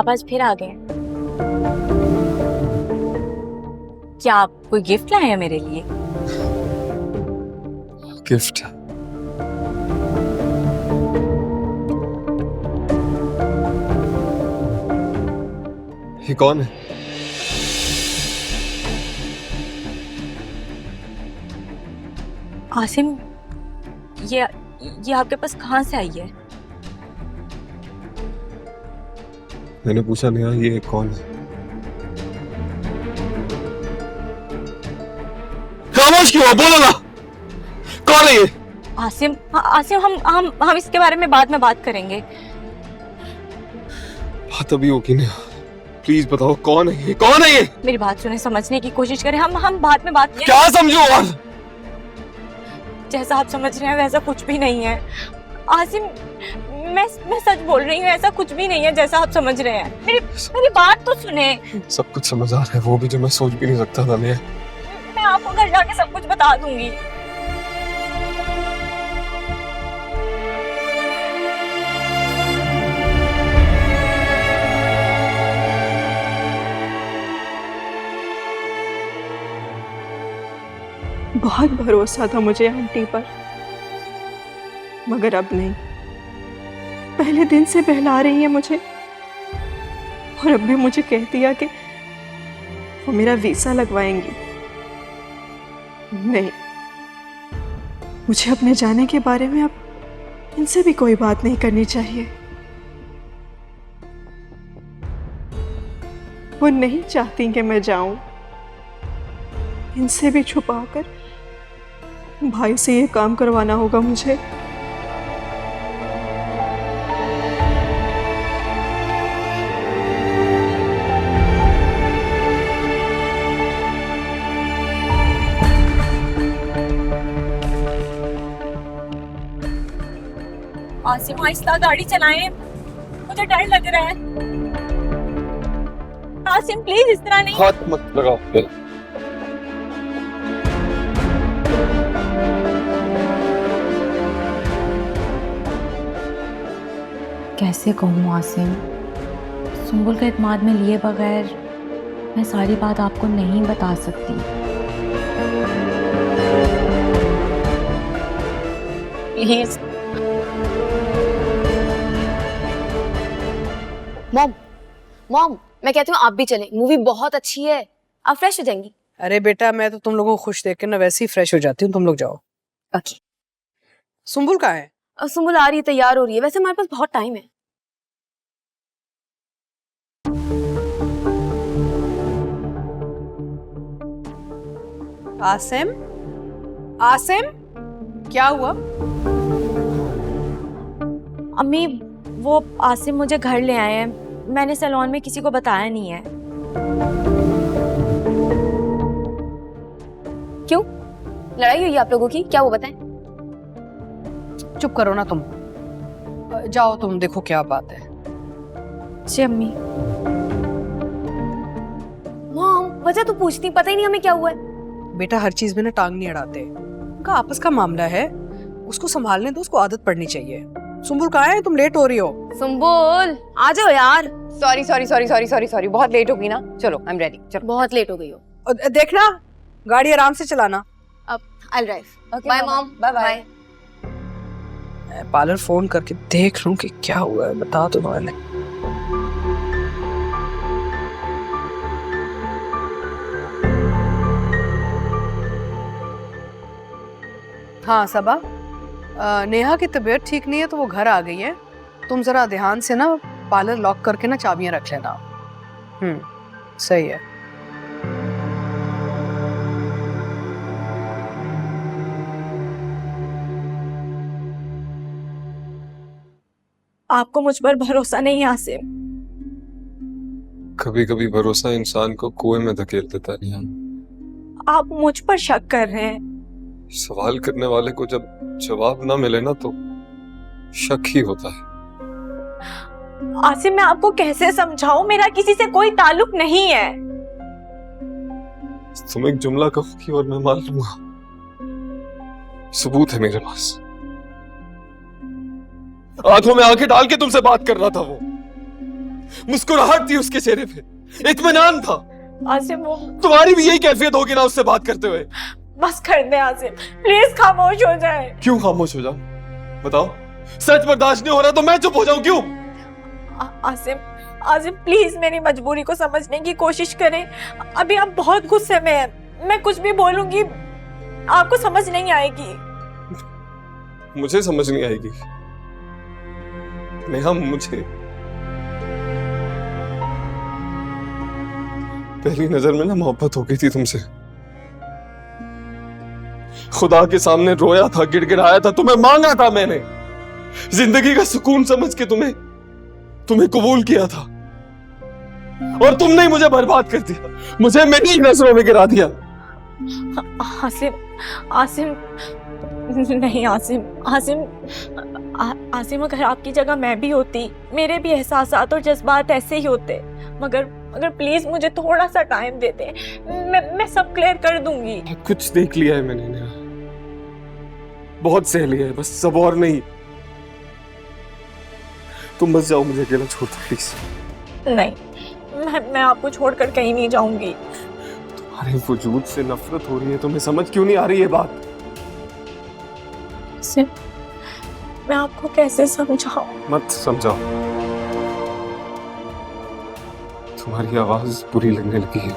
आप आज फिर आ गए। क्या आप कोई गिफ्ट लाए हैं मेरे लिए? गिफ्ट? ये कौन है? आसिम, ये आपके पास कहाँ से आई है? मैंने पूछा नेहा ये कौन है? खामोश क्यों हो? बोलो ना, कौन है ये? आसिम, आसिम, हम इसके बारे में बाद में बात करेंगे। बात अभी होगी नेहा, प्लीज बताओ कौन है ये? कौन है ये? मेरी बात सुने, समझने की कोशिश करें। हम बाद में बात करें। क्या समझो? और जैसा आप समझ रहे हैं वैसा कुछ भी नहीं है आसिम। मैं सच बोल रही हूँ, ऐसा कुछ भी नहीं है जैसा आप समझ रहे हैं। मेरी बात तो सुने। सब कुछ समझ आ रहा है, वो भी जो मैं सोच भी नहीं सकता था। मैं आपको घर जाके सब कुछ बता दूंगी। बहुत भरोसा था मुझे आंटी पर, मगर अब नहीं। पहले दिन से बहला रही है मुझे, और अब भी मुझे कह दिया कि वो मेरा वीसा लगवाएंगी। नहीं, मुझे अपने जाने के बारे में अब इनसे भी कोई बात नहीं करनी चाहिए। वो नहीं चाहती कि मैं जाऊं। इनसे भी छुपाकर भाई से ये काम करवाना होगा मुझे। आसिम, आहिस्ता गाड़ी चलाएं, मुझे डर लग रहा है। आसिम प्लीज इस तरह नहीं। हाथ मत लगाओ। कैसे कहूँ आसिम, सुंबुल का इत्मीनान में लिए बगैर मैं सारी बात आपको नहीं बता सकती। प्लीज। मॉम, मैं कहती हूँ आप भी चलें, मूवी बहुत अच्छी है, आप फ्रेश हो जाएंगी। अरे बेटा, मैं तो तुम लोगों को खुश देख के ना वैसे ही फ्रेश हो जाती हूँ। तुम लोग जाओ। ओके। सुंबुल कहाँ है? सुंबुल आ रही है, तैयार हो रही है। वैसे हमारे पास बहुत टाइम है। आसिम, आसिम, क्या हुआ? अम्मी, वो आसिम मुझे घर ले आए हैं। मैंने सैलून में किसी को बताया नहीं है। क्यों? लड़ाई हुई आप लोगों की? क्या वो बताएं? चुप करो ना तुम। जाओ तुम देखो क्या बात है। जी अम्मी। मॉम, वजह तो पूछती, पता ही नहीं हमें क्या हुआ है। बेटा, हर चीज में ना टांग नहीं अड़ाते। उनका आपस का मामला है, उसको संभालने दो, उसको आदत पड़नी चाहिए। सुंबुल कहाँ है? तुम लेट हो रही हो। सुंबुल आ जाओ यार। Sorry sorry sorry sorry sorry sorry, बहुत लेट हो गई ना। चलो आई एम रेडी। चलो। बहुत लेट हो गई हो। और देखना, गाड़ी आराम से चलाना। अब I drive. Okay, bye mama. Mom. Bye bye. मैं पार्लर फोन करके देख लूं कि क्या हुआ है। बता दो मैंने। हाँ सबा, नेहा की तबीयत ठीक नहीं है तो वो घर आ गई है। तुम जरा ध्यान से ना पार्लर लॉक करके ना चाबियां रख लेना। सही है। आपको मुझ पर भरोसा नहीं आसिम? कभी कभी भरोसा इंसान को कुएं में धकेल देता है नेहा। आप मुझ पर शक कर रहे हैं? सवाल करने वाले को जब जवाब ना मिले ना तो शक ही होता है। आसिम, मैं आपको कैसे समझाऊं? मेरा किसी से कोई ताल्लुक नहीं है। तुम एक जुमला कहोगी और मैं मान लूंगा। सबूत है मेरे पास। आंखों में आंखें डाल के तुमसे बात कर रहा था वो। मुस्कुराहट थी उसके चेहरे पे, इत्मीनान था। आसिम वो तुम्हारी भी यही कैफियत होगी ना उससे बात करते हुए। बस कर दे आसिम, प्लीज खामोश हो जाए। क्यों खामोश हो जाऊं? बताओ, सच बर्दाश्त नहीं हो रहा तो मैं चुप हो जाऊं क्यों? आसिम आसिम प्लीज मेरी मजबूरी को समझने की कोशिश करें। अभी आप बहुत गुस्से में हैं, मैं कुछ भी बोलूंगी आपको समझ नहीं आएगी। मुझे समझ नहीं आएगी नेहा, मुझे पहली नजर में ना मोहब्बत हो गई थी तुमसे। खुदा के सामने रोया था, गिड़गिड़ाया था, तुम्हें मांगा था मैंने, जिंदगी का सुकून समझ के तुम्हें कबूल किया था, और तुमने ही मुझे बर्बाद कर दिया, मुझे मेरी नजरों में गिरा दिया। आसिम आसिम नहीं आसिम आसिम आसिम अगर आपकी जगह मैं भी होती, मेरे भी एहसासात और जज्बात ऐसे ही होते। मगर प्लीज मुझे थोड़ा सा टाइम दे दे, मैं सब क्लियर कर दूंगी। कुछ देख लिया है मैंने नेहा, बहुत सह लिया है, बस सब और नहीं। तुम बस जाओ, मुझे अकेला छोड़ दो प्लीज। नहीं, मैं आपको छोड़कर कहीं नहीं जाऊंगी। तुम्हारे वजूद से नफरत हो रही है, तुम्हें समझ क्यों नहीं आ रही है बात? मैं आपको कैसे समझाऊं? मत समझाओ, तुम्हारी आवाज बुरी लगने लगी है।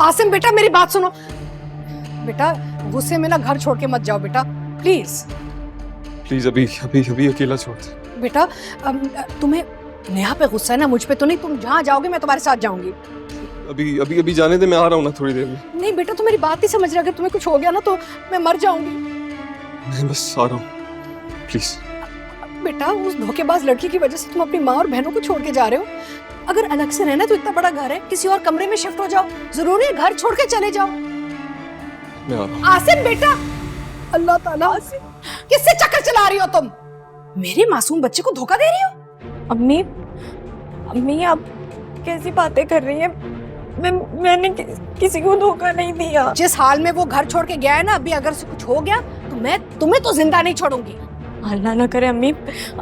आसिम बेटा मेरी बात सुनो बेटा, गुस्से में ना घर छोड़ के मत जाओ बेटा, प्लीज। प्लीज अभी अकेला छोड़ दे। बेटा तुम्हें नेहा पे गुस्सा है ना, मुझ पे तो नहीं। तुम जहाँ जाओगे मैं तुम्हारे साथ जाऊंगी। अभी जाने दे, मैं आ रहा हूँ ना थोड़ी देर में। नहीं बेटा तू मेरी बात नहीं समझ रहा, अगर तुम्हें कुछ हो गया ना तो मैं मर जाऊंगी। मैं बस आ रहा हूँ प्लीज। बेटा उस धोखेबाज लड़की की वजह से तुम अपनी माँ और बहनों को छोड़ के जा रहे हो। अगर अलग से रहना तो इतना बड़ा घर है, किसी और कमरे में शिफ्ट हो जाओ, जरूरी है घर छोड़ के चले जाओ। मैं आ रहा हूँ। आसिम बेटा, अल्लाह ताला, किससे चक्कर चला रही हो तुम? मेरे मासूम बच्चे को धोखा दे रही हो? अम्मी आप कैसी बातें कर रही हैं? मैंने किसी को धोखा नहीं दिया। जिस हाल में वो घर छोड़ के गया है ना, अभी अगर से कुछ हो गया तो मैं तुम्हें तो जिंदा नहीं छोड़ूंगी। अल्लाह ना करे अम्मी,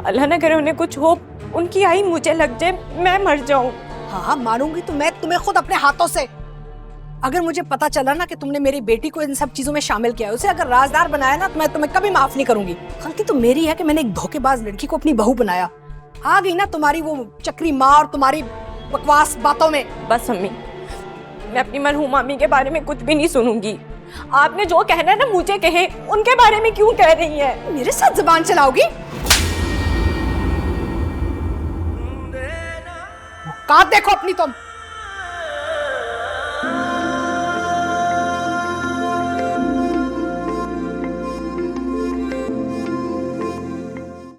अल्लाह ना करे उन्हें कुछ हो, उनकी आई मुझे लग जाए, मैं मर जाऊं। हाँ मारूंगी तो मैं तुम्हें खुद अपने हाथों से। अगर मुझे पता चला ना कि तुमने मेरी बेटी को इन सब चीजों में शामिल किया है, उसे अगर राजदार बनाया ना, तो मैं तुम्हें कभी माफ नहीं करूंगी। गलती तो मेरी है कि मैंने एक धोखेबाज लड़की को अपनी बहू बनाया। आ गई ना तुम्हारी वो चक्री माँ और तुम्हारी बकवास बातों में। बस अम्मी, मैं अपनी मरहूम अम्मी के बारे में कुछ भी नहीं सुनूंगी। आपने जो कहना है ना मुझे कहे, उनके बारे में क्यों कह रही है? मेरे साथ जुबान चलाओगी? औकात देखो अपनी तुम।